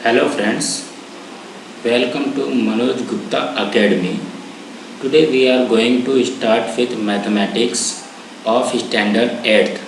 Hello friends, welcome to Manoj Gupta Academy. Today we are going to start with mathematics of standard 8th.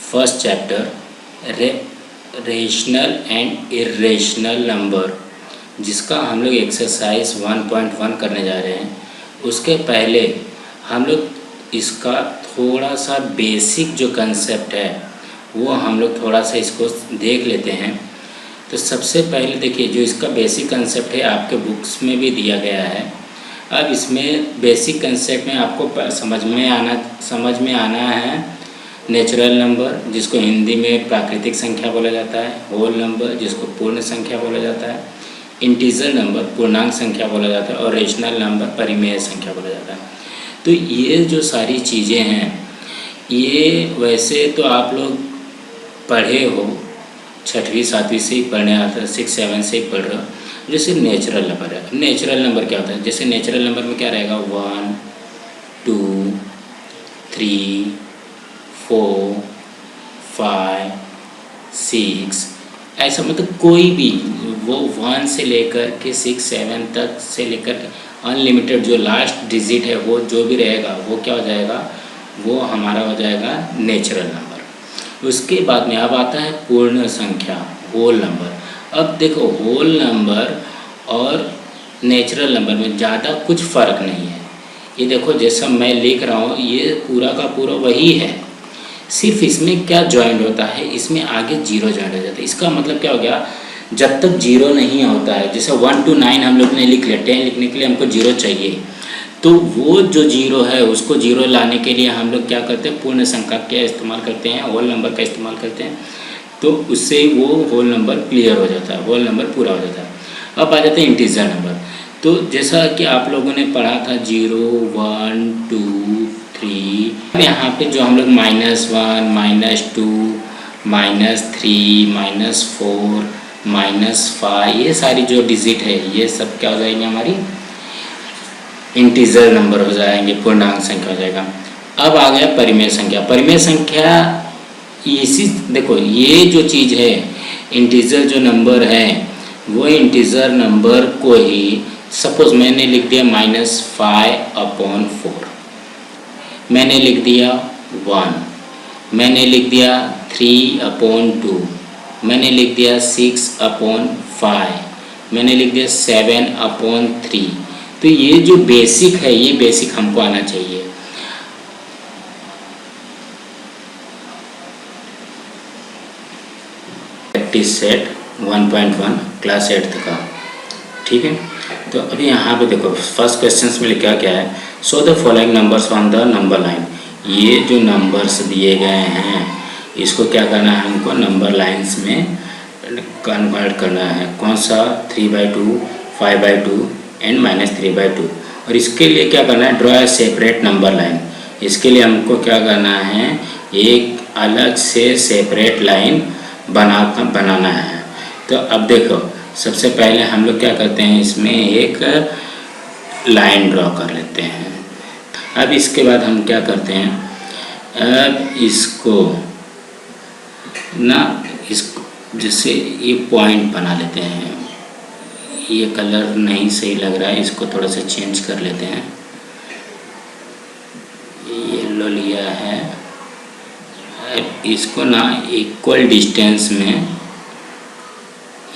First chapter rational and irrational number, जिसका हम लोग exercise 1.1 करने जा रहे हैं। उसके पहले हम लोग इसका थोड़ा सा बेसिक जो कंसेप्ट है वो हम लोग थोड़ा सा इसको देख लेते हैं। तो सबसे पहले देखिए, जो इसका बेसिक कंसेप्ट है आपके बुक्स में भी दिया गया है। अब इसमें बेसिक कंसेप्ट में आपको समझ में आना है नेचुरल नंबर, जिसको हिंदी में प्राकृतिक संख्या बोला जाता है, होल नंबर जिसको पूर्ण संख्या बोला जाता है, इंटीजर नंबर पूर्णांक संख्या बोला जाता है, और रेशनल नंबर परिमेय संख्या बोला जाता है। तो ये जो सारी चीज़ें हैं ये वैसे तो आप लोग पढ़े हो, 6वीं 7वीं से ही पढ़ने आता है, 6 7 से ही पढ़ रहे हो। जैसे नेचुरल नंबर है, नेचुरल नंबर क्या होता है? जैसे नेचुरल नंबर में क्या रहेगा, 1 2 3 4 5 6, ऐसा मतलब कोई भी वो 1 से लेकर के 6 7 तक से लेकर अनलिमिटेड जो लास्ट डिजिट है वो जो भी रहेगा वो क्या हो जाएगा, वो हमारा हो जाएगा नेचुरल नंबर। उसके बाद में अब आता है पूर्ण संख्या, होल नंबर। अब देखो, होल नंबर और नेचुरल नंबर में ज़्यादा कुछ फ़र्क नहीं है। ये देखो जैसा मैं लिख रहा हूँ ये पूरा का पूरा वही है, सिर्फ इसमें क्या जॉइंट होता है, इसमें आगे 0 जॉइंट हो जाता है। इसका मतलब क्या हो गया, जब तक 0 नहीं होता है, जैसे 1 to 9 हम लोग ने लिख लिया, 10 लिखने के लिए हमको 0 चाहिए, तो वो जो 0 है उसको 0 लाने के लिए हम लोग क्या करते हैं, पूर्ण संख्या का इस्तेमाल करते हैं, होल नंबर का इस्तेमाल करते हैं। तो उससे वो होल नंबर क्लियर हो जाता है, होल नंबर पूरा हो जाता है। अब आ जाते हैं इंटीजर नंबर। तो जैसा कि आप लोगों ने पढ़ा था 0 1 2 3, यहाँ पे जो हम लोग -1 -2 -3 -4 -5 ये सारी जो डिजिट है ये सब क्या हो जाएंगे, हमारी इंटीजर नंबर हो जाएंगे, पूर्णांक संख्या हो जाएगा। अब आ गया परिमेय संख्या। परिमेय संख्या इसी देखो, ये जो चीज़ है इंटीजर जो नंबर है वो इंटीजर नंबर को ही, सपोज मैंने लिख दिया -5/4, मैंने लिख दिया 1, मैंने लिख दिया 3/2, मैंने लिख दिया 6/5, मैंने लिख दिया 7/3। तो ये जो बेसिक है ये बेसिक हमको आना चाहिए। प्रैक्टिस सेट 1.1 क्लास 8th का, ठीक है। तो अभी यहाँ पे देखो फर्स्ट क्वेश्चन में लिखा क्या है, so the following numbers on the number line. ये जो नंबर्स दिए गए हैं इसको क्या करना है, हमको नंबर लाइन्स में कन्वर्ट करना है। कौन सा, 3/2 5/2 एंड -3/2। और इसके लिए क्या करना है, draw a separate number line. इसके लिए हमको क्या करना है, एक अलग से सेपरेट लाइन बनाना है। तो अब देखो सबसे पहले हम लोग क्या करते हैं, इसमें एक लाइन ड्रॉ कर लेते हैं। अब इसके बाद हम क्या करते हैं, अब इसको जैसे ये पॉइंट बना लेते हैं। ये कलर नहीं सही लग रहा है, इसको थोड़ा सा चेंज कर लेते हैं। येलो लिया है, इसको ना इक्वल डिस्टेंस में,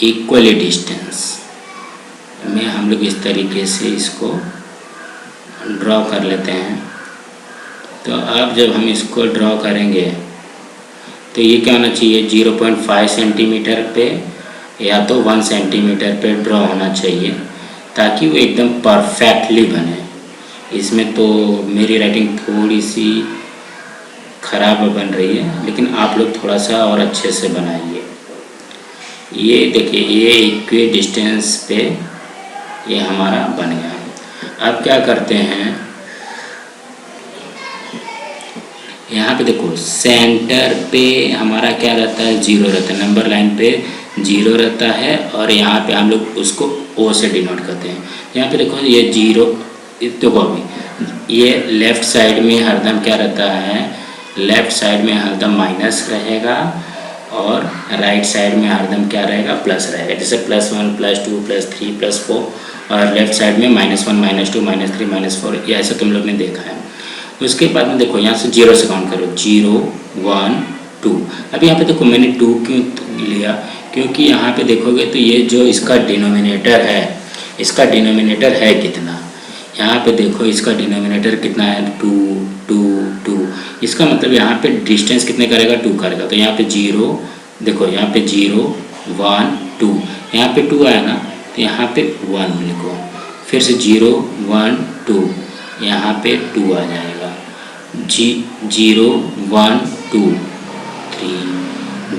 इक्वली डिस्टेंस में हम लोग इस तरीके से इसको ड्रॉ कर लेते हैं। तो अब जब हम इसको ड्रॉ करेंगे तो ये क्या होना चाहिए, 0.5 सेंटीमीटर पे या तो 1 सेंटीमीटर पे ड्रॉ होना चाहिए, ताकि वो एकदम परफेक्टली बने। इसमें तो मेरी राइटिंग थोड़ी सी ख़राब बन रही है, लेकिन आप लोग थोड़ा सा और अच्छे से बनाइए। ये देखिए, ये इक्वी डिस्टेंस पे ये हमारा बन गया। अब क्या करते हैं, यहाँ पे देखो सेंटर पे हमारा क्या रहता है, 0 रहता है, नंबर लाइन पे 0 रहता है, और यहाँ पे हम लोग उसको O से डिनोट करते हैं। यहाँ पे देखो ये 0, देखो अभी ये लेफ़्ट साइड में हरदम क्या रहता है, लेफ़्ट साइड में हरदम माइनस रहेगा, और राइट साइड में हरदम क्या रहेगा, प्लस रहेगा। जैसे +1 +2 +3 +4 और लेफ्ट साइड में -1 -2 -3 -4, ये ऐसा तुम लोग ने देखा है। उसके बाद में देखो यहाँ से 0 से काउंट करो, 0 1 2। अब यहाँ पे देखो मैंने 2 क्यों लिया, क्योंकि यहाँ पे देखोगे तो ये जो इसका डिनोमिनेटर है, इसका डिनोमिनेटर है कितना, यहाँ पे देखो इसका डिनोमिनेटर कितना है, 2 2 2। इसका मतलब यहाँ पे डिस्टेंस कितने करेगा, 2 करेगा। तो यहाँ पे 0, देखो यहाँ पे 0 1 2, यहाँ पे 2 आया ना, तो यहाँ पे 1 लिखो, फिर से 0 1 2, यहाँ पे 2 आ जाएगा। 0 1 2 3,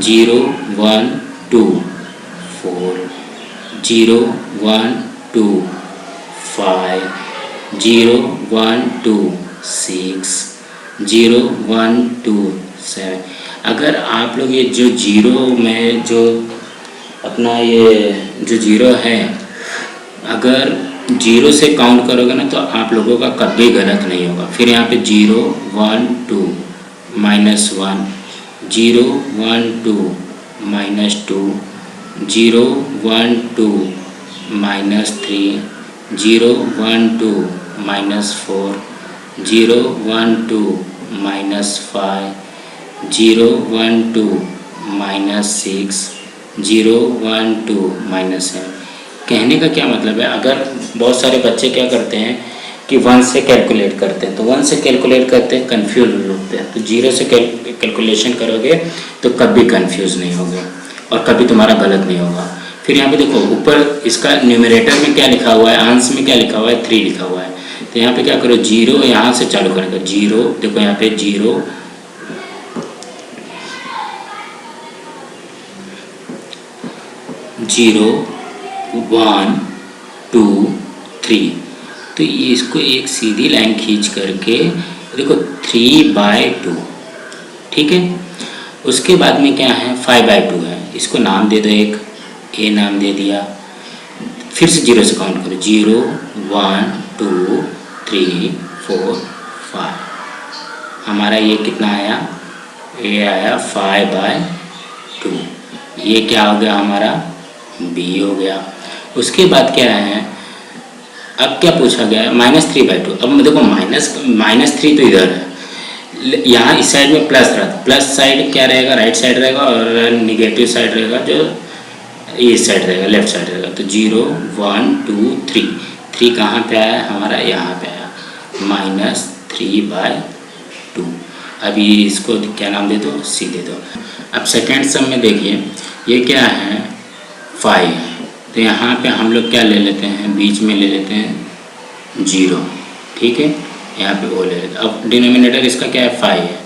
0 1 2 4, 0 1 2 5, 0 1 2 6, 0 1 2 7। अगर आप लोग ये जो 0 में जो अपना ये जो 0 है, अगर 0 से काउंट करोगे ना तो आप लोगों का कभी गलत नहीं होगा। फिर यहाँ पे 0 1 2 -1, 0 1 2 -2, 0 1 2 -3, 0 1 2 -4, 0 1 2 -5, 0 1 2 -6, 0 1 2 -7। कहने का क्या मतलब है, अगर बहुत सारे बच्चे क्या करते हैं कि 1 से कैलकुलेट करते हैं, तो 1 से कैलकुलेट करते हैं कंफ्यूज होते हैं। तो 0 से कैलकुलेशन करोगे तो कभी कंफ्यूज नहीं होगे और कभी तुम्हारा गलत नहीं होगा। फिर यहाँ पे देखो ऊपर इसका न्यूमरेटर में क्या लिखा हुआ है, अंश में क्या लिखा हुआ है, 3 लिखा हुआ है। तो यहाँ पे क्या करो, 0 यहाँ से चालू करेगा, 0 देखो यहाँ पे 0 0 1 2 3। तो ये इसको एक सीधी लाइन खींच करके देखो 3/2, ठीक है। उसके बाद में क्या है, 5/2 है, इसको नाम दे दो, एक ए नाम दे दिया। फिर से 0 से काउंट करो, 0 1 2 3 4 5। हमारा ये कितना आया, ये आया 5/2। ये क्या हो गया हमारा, बी हो गया। उसके बाद क्या है, अब क्या पूछा गया है, -3/2। अब देखो -3 तो इधर है, यहाँ इस साइड में प्लस रहता, प्लस साइड क्या रहेगा, राइट साइड रहेगा, और निगेटिव साइड रहेगा जो इस साइड रहेगा, लेफ्ट साइड रहेगा। तो 0 1 2 3, 3 कहाँ पे आया हमारा, यहाँ पे आया, -3/2। अभी इसको क्या नाम दे दो, सी दे दो। अब सेकेंड सम में देखिए ये क्या है, 5 है। तो यहाँ पे हम लोग क्या ले लेते हैं, बीच में ले लेते हैं 0, ठीक है, यहाँ पे वो ले लेते हैं। अब डिनोमिनेटर इसका क्या है, 5 है।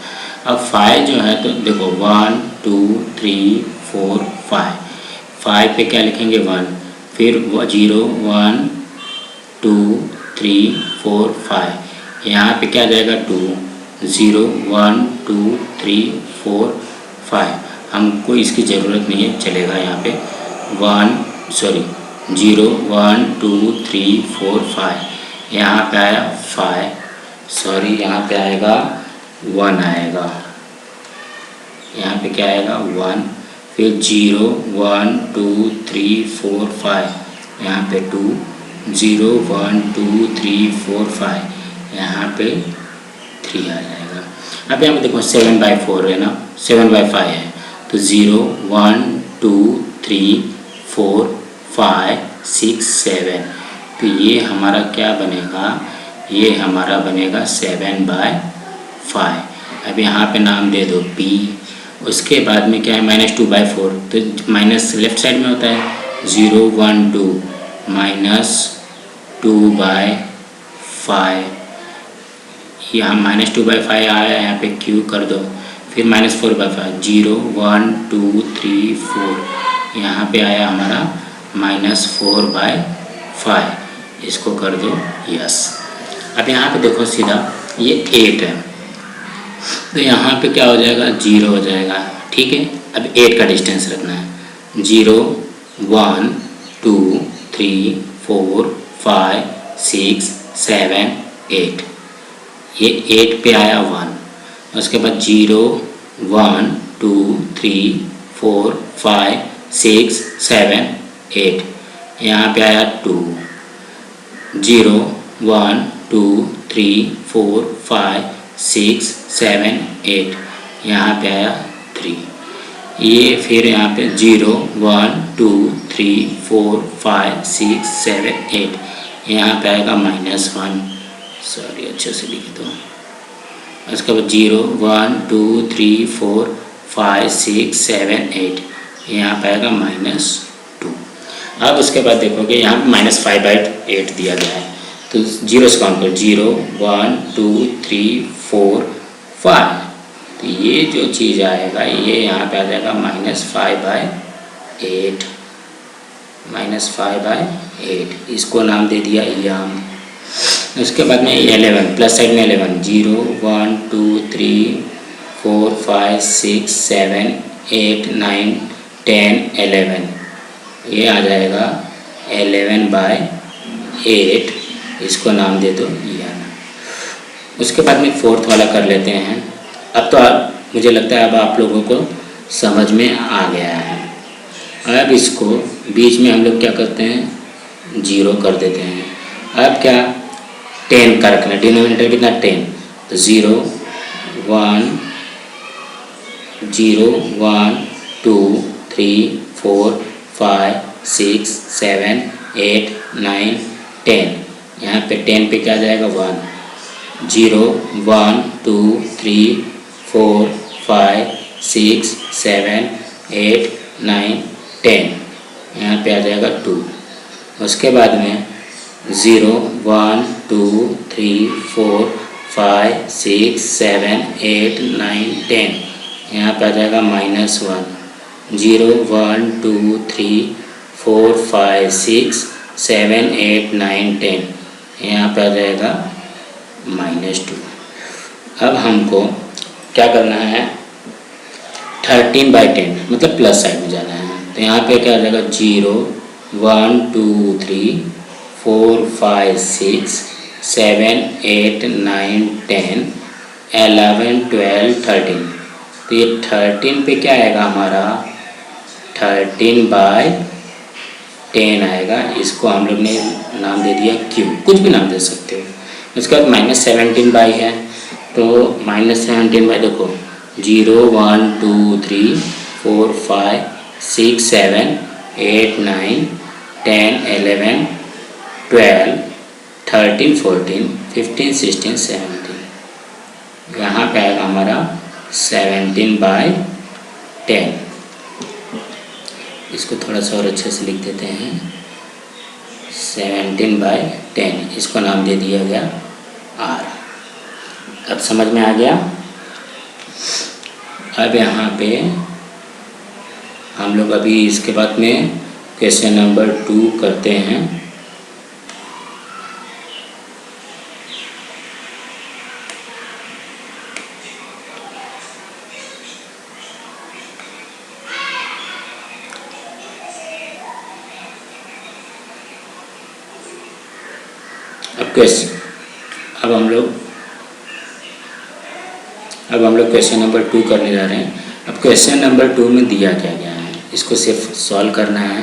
अब 5 जो है तो देखो 1 2 3 4 5, 5 पे क्या लिखेंगे 1, फिर 0 1 2 3 4 5, यहाँ पे क्या जाएगा 2, 0 1 2 3 4 5। हमको इसकी ज़रूरत नहीं है, चलेगा यहाँ पे 0 1 2 3 4 5, यहाँ पे आया 5, यहाँ पे आएगा 1 आएगा, यहाँ पे क्या आएगा 1। फिर 0 1 2 3 4 5, यहाँ पे 2, 0 1 2 3 4 5, यहाँ पे 3 आ जाएगा। अब यहाँ पे देखो 7/4 है ना, 7/5 है, तो 0 1 2 3 4 5 6 7, तो ये हमारा क्या बनेगा, ये हमारा बनेगा 7/5। अब यहाँ पे नाम दे दो P। उसके बाद में क्या है, -2/4, तो माइनस लेफ्ट साइड में होता है, 0 1 2 -2/5, यहाँ -2/5 आया, यहाँ पे Q कर दो। फिर -4/5, 0 1 2 3 4, यहाँ पे आया हमारा -4/5, इसको कर दो यस। अब यहाँ पे देखो सीधा ये 8 है, तो यहाँ पे क्या हो जाएगा, 0 हो जाएगा, ठीक है। अब 8 का डिस्टेंस रखना है, 0 1 2 3 4 5 6 7 8, ये 8 पे आया 1। उसके बाद 0 1 2 3 4 5 6 7 8, यहाँ पे आया 2, 0 1 2 3 4 5 6 7 8, यहाँ पे आया 3। ये फिर यहाँ पे 0 1 2 3 4 5 6 7 8, यहाँ पे आएगा -1, सॉरी अच्छे से लिख दो। उसके बाद 0 1 2 3 4 5 6 7 8, यहाँ पे आएगा -2। अब उसके बाद देखोगे यहाँ पे -5/8 दिया गया है, तो 0 से काउंट करो, 0 1 2 3 4 5, तो ये जो चीज़ आएगा ये यहाँ पे आ जाएगा -5/8, -5/8, इसको नाम दे दिया यम। उसके बाद में 11 प्लस साइड में 11, 0 1 2 3 4 5 6 7 8 9 10 11, ये आ जाएगा 11/8, इसको नाम दे दो यम। उसके बाद में 4th वाला कर लेते हैं। अब तो मुझे लगता है अब आप लोगों को समझ में आ गया है। अब इसको बीच में हम लोग क्या करते हैं, 0 कर देते हैं। अब क्या 10 का रखना, डिनोमिनेटर कितना 10, तो 0 1 0 1 2 3 4 5 6 7 8 9 10, यहाँ पे 10 पे क्या जाएगा 1, 0 1 2 3 4 5 6 7 8 9 10, यहाँ पे आ जाएगा 2। उसके बाद में 0 1 2 3 4 5 6 7 8 9 10, यहाँ पे आ जाएगा -1, 0 1 2 3 4 5 6 7 8 9 10, यहाँ पे आ जाएगा -2। अब हमको क्या करना है, 13/10 मतलब प्लस साइड में जाना है, तो यहाँ पे क्या आ जाएगा 0 1 2 3 4 5 6 7 8 9 10 11 12 13, तो ये 13 पे क्या आएगा हमारा 13/10 आएगा, इसको हम लोग ने नाम दे दिया Q, कुछ भी नाम दे सकते हो। उसके बाद -17 है, तो -17 देखो 0 1 2 3 4 5 6 7 8 9 10 11 12 13 14 15 16 17, यहाँ पे आएगा हमारा 17/10। इसको थोड़ा सा और अच्छे से लिख देते हैं, 17/10, इसको नाम दे दिया गया R। अब समझ में आ गया। अब यहाँ पे हम लोग अभी इसके बाद में क्वेश्चन नंबर 2 करते हैं। अब हम लोग क्वेश्चन नंबर 2 करने जा रहे हैं। अब क्वेश्चन नंबर 2 में दिया क्या गया है, इसको सिर्फ सॉल्व करना है।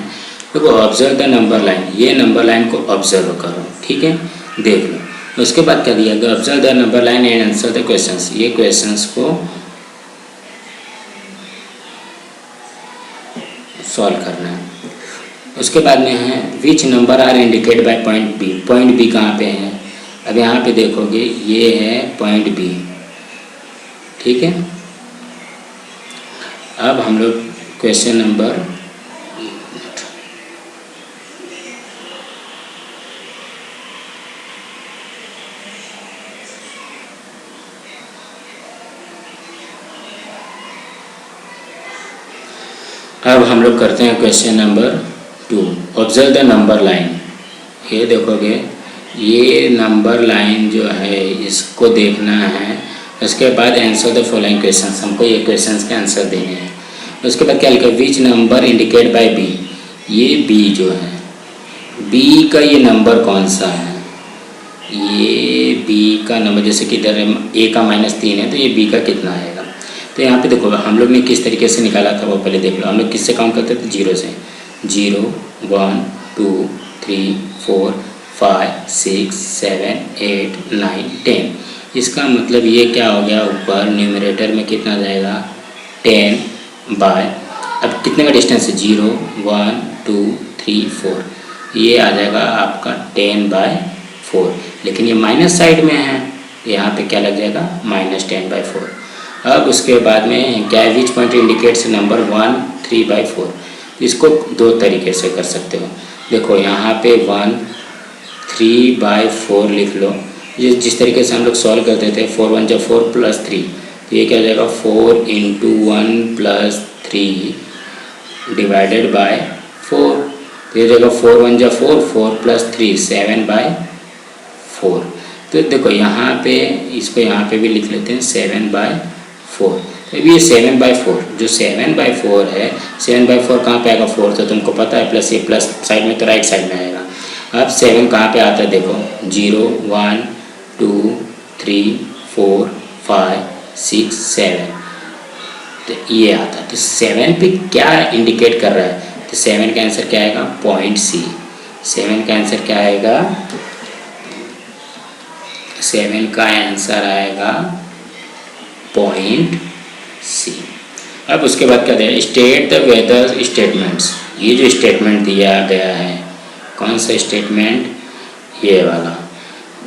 देखो ऑब्जर्व द नंबर लाइन, ये नंबर लाइन को ऑब्जर्व करो, ठीक है, देख लो। उसके बाद क्या दिया गया, observe the number line and answer the questions, ये क्वेश्चंस को सॉल्व करना है। उसके बाद में है which number are indicate by point B, point B कहाँ पे है, अब यहाँ पे देखोगे ये है पॉइंट बी, ठीक है। अब हम लोग क्वेश्चन नंबर करते हैं question number 2। Observe the number line, ये देखोगे ये नंबर लाइन जो है इसको देखना है। उसके बाद आंसर द फॉलोइंग क्वेश्चंस, हमको ये क्वेश्चंस के आंसर देने हैं। उसके बाद क्या लिखा, which number indicate by B, ये बी जो है, बी का ये नंबर कौन सा है, ये बी का नंबर, जैसे कि इधर ए का -3 है तो ये बी का कितना आएगा। तो यहाँ पे देखो हम लोग ने किस तरीके से निकाला था वो पहले देख लो। हम लोग किससे काउंट करते थे? 0 से। 0 1 2 3 4 5 6 7 8 9 10। इसका मतलब ये क्या हो गया, ऊपर न्यूमरेटर में कितना आ जाएगा? 10 बाय, अब कितने का डिस्टेंस है? 0 1 2 3 4, ये आ जाएगा आपका 10/4। लेकिन ये माइनस साइड में है, यहाँ पे क्या लग जाएगा? -10/4। अब उसके बाद में क्या, विच पॉइंट इंडिकेट्स नंबर 1 3/4। इसको दो तरीके से कर सकते हो। देखो यहाँ पे 1 3/4 लिख लो। जिस तरीके से हम लोग सॉल्व करते थे, 4 1 जा 4 + 3, तो ये क्या हो जाएगा? 4 × 1 + 3 डिवाइडेड बाय 4। तो ये जगह 4 1 जा 4, 4 + 3 7/4। तो देखो यहाँ पे इसको यहाँ पे भी लिख लेते हैं 7/4। तो ये 7/4, जो 7/4 है, 7/4 कहाँ पे आएगा? 4 तो तुमको पता है, प्लस ये प्लस साइड में तो राइट साइड में आएगा। अब 7 कहाँ पे आता है? देखो 0 1 2 3 4 5 6 7, तो ये आता है। तो 7 पे क्या इंडिकेट कर रहा है? तो 7 का आंसर क्या आएगा? Point C। 7 का आंसर क्या आएगा? 7 का आंसर आएगा पॉइंट C। अब उसके बाद क्या दिया? State the whether statements. ये जो स्टेटमेंट दिया गया है, कौन सा स्टेटमेंट? ये वाला।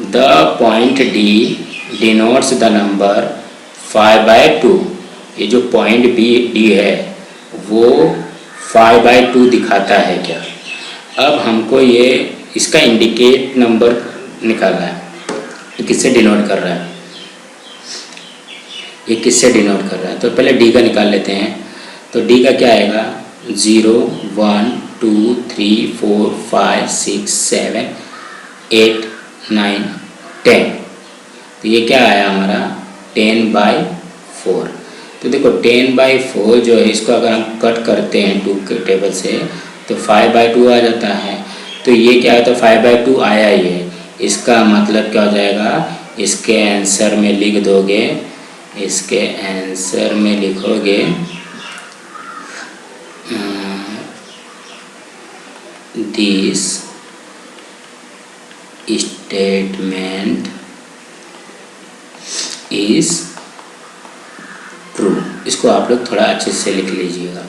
The point D denotes the number 5/2। ये जो पॉइंट D है वो 5/2 दिखाता है क्या? अब हमको ये इसका इंडिकेट नंबर निकालना है। ये किससे डिनोट कर रहा है? ये किससे डिनोट कर रहा है? तो पहले D का निकाल लेते हैं। तो D का क्या आएगा? 0 1 2 3 4 5 6 7 8 9 10। तो ये क्या आया हमारा? 10/4। तो देखो 10/4 जो है, इसको अगर हम कट करते हैं 2 के टेबल से, तो 5/2 आ जाता है। तो ये क्या है? तो 5/2 आया ये। इसका मतलब क्या हो जाएगा? इसके आंसर में लिख दोगे, इसके आंसर में लिखोगे दिस स्टेटमेंट इज ट्रू। इसको आप लोग थोड़ा अच्छे से लिख लीजिएगा।